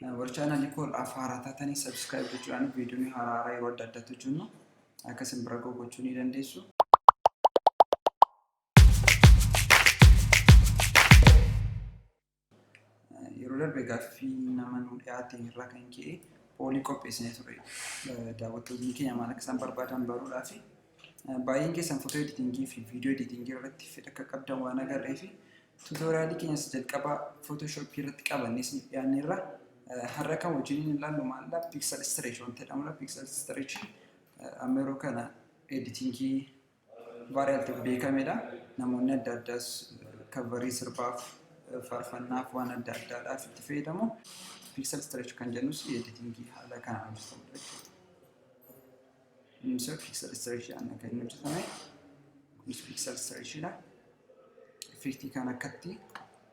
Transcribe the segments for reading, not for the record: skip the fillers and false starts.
Warra channel koo afaaraa taatanii subscribe gochuudhaan viidiyoon haaraa yeroo adda addaatu jiru akkasiin bira gochuu ni dandeessu. Yeroo darbe gaaffii nama nu dhiyaateen irraa kan ka'e poolii qopheessinee ture. Daawwattoonni keenya maal akka isaan barbaadan baruudhaaf baay'een keessan footoo editingii fi viidiyoo editingii irratti fedha akka qabdan waan agarreef tuutoriyaalii keenyas jalqaba Photoshop irratti qabannee isin dhiyaanneerra. Har'a kan wajjin ilaallu maalla pixel stretch wanti jedhamudha. Pixel stretch amma yeroo kana editingii variant beekamedha. Namoonni adda addaas coverii sirbaaf faarfannaaf waan adda addaadhaaf itti fayyadamu. Pixel stretch kan jennus editingii haala kanaan hojjetamudha. Innis pixel stretch kan inni hojjetame. Kunis pixel stretchidha. Effektii kan akkatti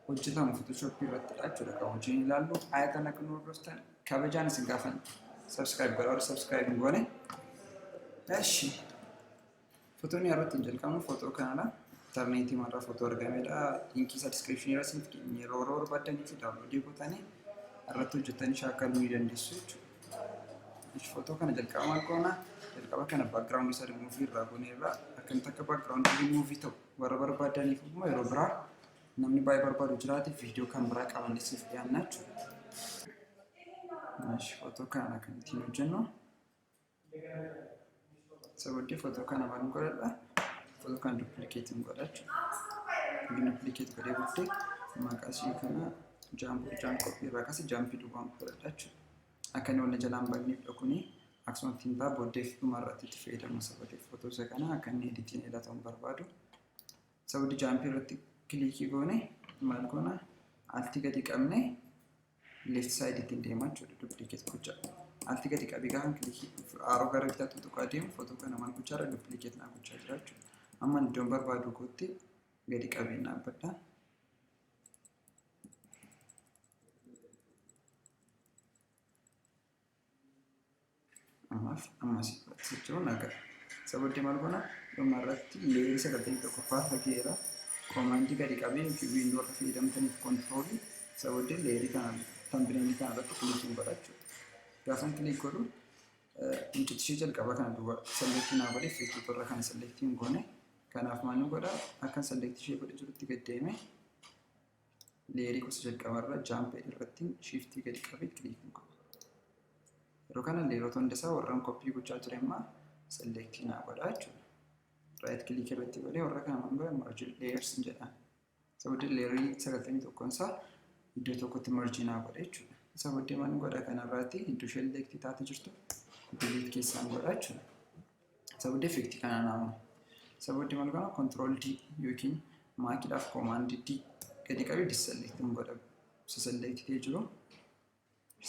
hojjetamu Photoshop irrattidha jechuudha. Kan wajjin ilaallu ayatan akka nu hordoftan kabajaan isin gaafan subscribe godhaa subscribe goone. Eshi fotoon irratti jalqabu footoo kanadha. Internetii marra footoo argamedha. Linkii description irra isin fiikin yeroo barbaadan itti download gootanii irratti hojjetanii shaakaluu ni dandeessu jechuudha. Eshi footoo kana jalqaba maal goona? Jalqaba kana background isa remove irraa gooneerra akkamitti akka background remove ta'u warra barbaadaniif immoo yeroo biraa namni baay'ee barbaadu jiraate viidiyoo kan biraa qabannee siif dhiyaanna jechuudha. Eshi footoo kana akkamittiin hojjennu? Sababii footoo kana maal godhadha? Footoo kana duplicate godha jechuudha. Duplicate godhee booddee maqaa ishee kana jump copy irraa kasi jump duwwaan godhadha jechuudha. Akka inni wal jalaan baay'eef dhokuni akkasuma tintaa booddee fi dhumarratti itti fayyadamu sababii footoo isa kana akka inni editiin ilaalatan barbaadu. Sababii jump irratti click goone maal goona? Alti gadi qabne left side ittiin deemaa jechuudha. Duplicate gochaa. Alti gadi qabee gaafa click arrow gara bitaatti tuqaa deemu footoo kana maal gochaa irra duplicate naa gochaa jira jechuudha. Amma iddoon barbaadu kootti gadi qabee dhaabbadha. Ammas jechuun agar sababii maal goona? Dhumarratti leerii sagaltamii tokkoffaa fageera. Command gadi qabee window irra fayyadamtaniif control sababii leerii kana thumbnail kana irratti click godha jechuudha. Gaafa click godhu intuition jalqaba kana duuba select naa godhee effect irra kan select goone kanaaf maal godha akka select ishee godhe jirutti gad deeme leerii gosa jalqaba irra jump irratti shift gadi qabee click godha. Yeroo kana leerota hundasaa warraan copy gochaa ture amma select naa godha jechuudha. Right click irratti godhee warra kana maal merge layers jedha. Sababii leerii 91 isaa iddoo tokkotti merge naa godha jechuudha. Sababii maal godha kanarratti iddoo select taate jirtu delete keessaan godha jechuudha. Sababii effect kana naamu. Sababii maal godha control D yookiin maakiidhaaf command D gadi qabee deselect godha. Select jiru.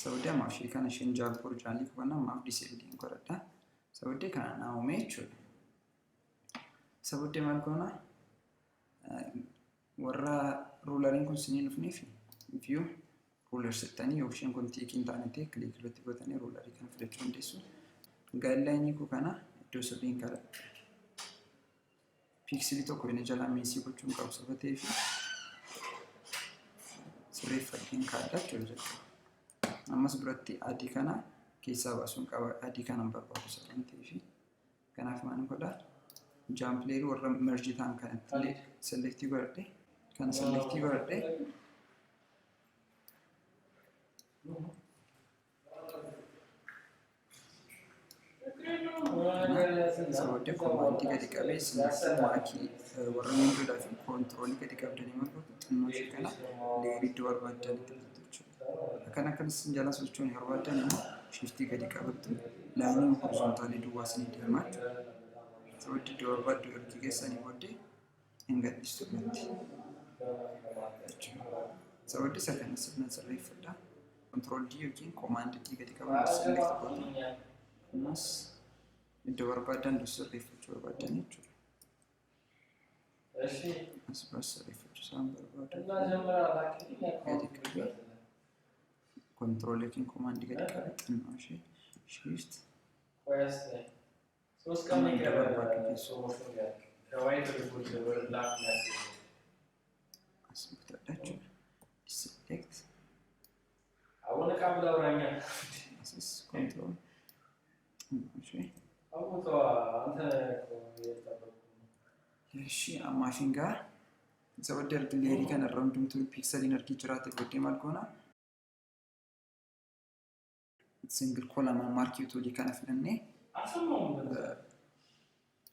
Sababii ammaaf ishee kana isheen jaalpur jaalii kubannaa ammaaf disable godhadha. Sababii kana naamume jechuudha. Sababii maal goona? Warra ruulariin kun siniin dhufneef view ruler settanii yoo isheen kun tiikiin taanete click irratti gootanii ruularii kana filachuu dandeessu. Guideline koo kana iddoo sirriin kala pixelii tokko inni jala meesii gochuun qabu sababii fi sirreeffadheen kaadhaa jechuudha. Ammas biratti adii kana keessaa baasuun qaba. Adii kanan barbaadu sababii fi kanaaf maal godha? Jump layer warra merge ta'an kanatti select godhadhe kan select godhadhe sababii command gadi qabee select maakii warra windoodhaa fi control gadi qabdanii maal godhu xinnoo ishee kana layer iddoo barbaadanitti filatu jechuudha. Akkanas jala sochoon yeroo barbaadan immoo shift gadi qabattu laayinii horizontaalii duwwaa isinii deemaa jechuudha. Sababii iddoo barbaaddu ergi keessanii booddee hin gadhiistu irratti. Sababii isa kana sirna sirreeffadha. Control D yookiin command D gadi qaban select godhu. Ammas iddoo barbaadan sirreeffachuu barbaadan jechuudha. As biras sirreeffachuu isaan barbaadu. Gadi qabee control yookiin command gadi qabee xinnoo ishee shift Kama iddoo barbaadu keessoo as bitadha jechuudha. Select Access control. Mashine. Shi machine ga. Sabadde leerii kana irra hundumtuu pikseliin argii jiraate booddee maal goona? Single column markii utuu kana filannee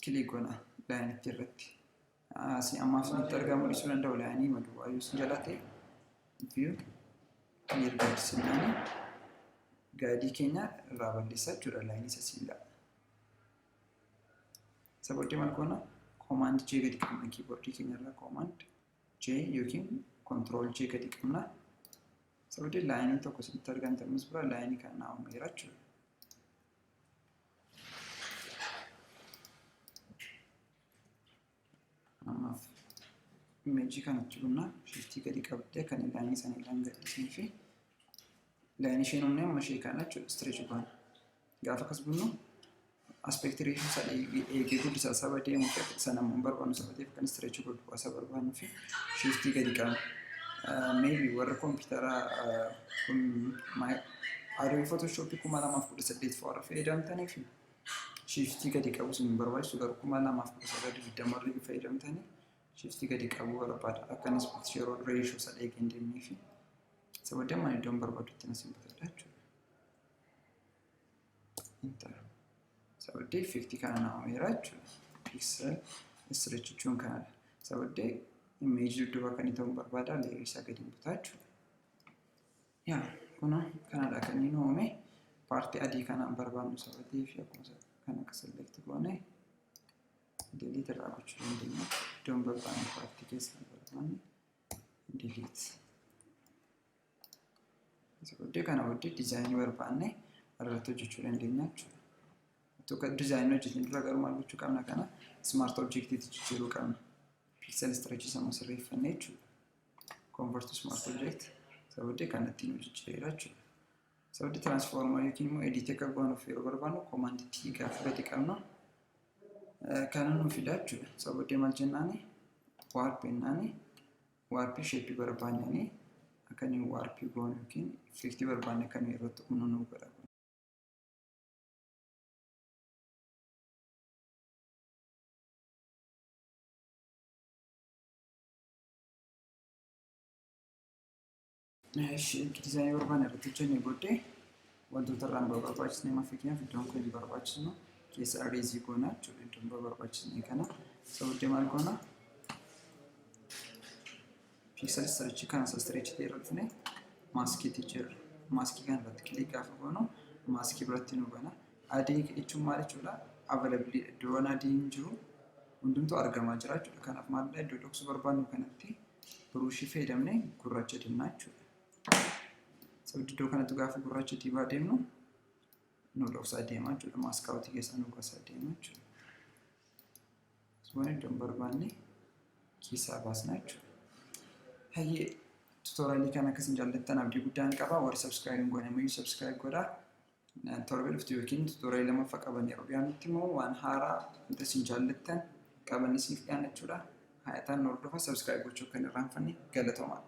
kilik goona laayinitti irratti. Asii ammaaf nutti argamu dhiisuu danda'u laayinii maduwaa yoo isin jalate view clear guides jedhanii gaadii keenya irraa balleessaa jechuudha laayinii isa siilaa. Sabooddee maal goona? Command J gadi qabna keyboardii keenya irraa Command J yookiin Control J gadi qabna. Sabooddee laayinii tokko sitti argamtamus bira laayinii kana naawwameera jechuudha. Ammaaf image kanatti bunna shiftii gadi qabdee kan laayinii sana ilaalan gadhiisanii fi laayinii isheen humnee amma ishee kana jechuudha stretch goona. Gaafa akkas bunnu aspect ratio sa eegee guddisaa saba deemu sana immoo barbaannu sabateef kan stretch godhu asa barbaannu fi shiftii gadi qabna. Maybe warra kompiitaraa kun Adobe Photoshop 2018 fa'aa fayyadamtanii fi shiftii gadi qabu sun barbaachisu garuu 2019 warri fayyadamtanii shiftii gadi qabu barbaada. Akka aspect ratio sa eegee deemnee fi sabadde amma iddoon barbaadutti nasin bitadha jechuudha. Enter. Sabadde effectii kana naawwameera jechuudha. Pixel stretch jechuun kanadha. Sabadde image dudduuba kan ta'uu barbaada leerii isaa gadi butaa jechuudha. Yaa kun kanadha kan inni uumame paartii adii kanaan barbaannu sabatii fi akkuma kana akka select goone delete irraa gochuu dandeenya. Iddoon barbaannu paartii keessaa barbaanne delete. Sabadde kana booddee dizaayinii barbaanne irratti hojjechuu dandeenya jechuudha. Tokko dizaayinii hojjetan dura garuu maal gochuu qabna kana smart objectiitti jijjiiruu qabna. Pixel stretch sama sirreeffannee jechuudha. Convert to smart object sabadde kanatti nu jijjiireera jechuudha. Sabadde transformer yookiin immoo edit akka goonuuf yeroo barbaannu command T gaafa gadi qabna. Kana nu fida jechuudha. Sabadde maal jennaani warp jennaani warp shape barbaannanii akka inni warp goonu yookiin effectii barbaanne akka inni irratti humna nu godha. Dizaayinii barbaanne irratti hojjennee booddee wantoota irraan barbaachisne fakkeenyaaf iddoon kun barbaachisnu keessa areezii goona jechuudha. Iddoon barbaachisne kana sabadde maal goona? Pixel stretch kana stretch ta'e irra dhufne maaskiitti jira. Maaskii kana irratti kilik gaafa goonu maaskii biratti nu bana. Adii jechuun maal jechuudha? Available iddoon adiin jiru hundumtuu argamaa jira jechuudha. Kanaaf maalidha iddoo dhoksuu barbaannu kanatti buruushii fayyadamnee gurraacha dinnaa jechuudha. Sabadde iddoo kanatti gaafa gurraacha dibaa deemnu nu dhoksaa deemaa jechuudha. Maaskaawutii keessa nu dhoksaa deemaa jechuudha. Suuraan iddoon barbaanne keessaa baasna jechuudha. Hayyee tutorialii kana akkasiin jaallattan abdii guddaan qaba. Warri subscribe godhan subscribe godhaa. Torbee dhuftu yookiin tutorialii lammaffaa qaban yeroo dhiyaanutti immoo waan haaraa wanta isin jaallattan qaban isiniif dhiyaana jechuudha. Hayataan hordofa subscribe gochuu kan irraanfanne galatoomaa.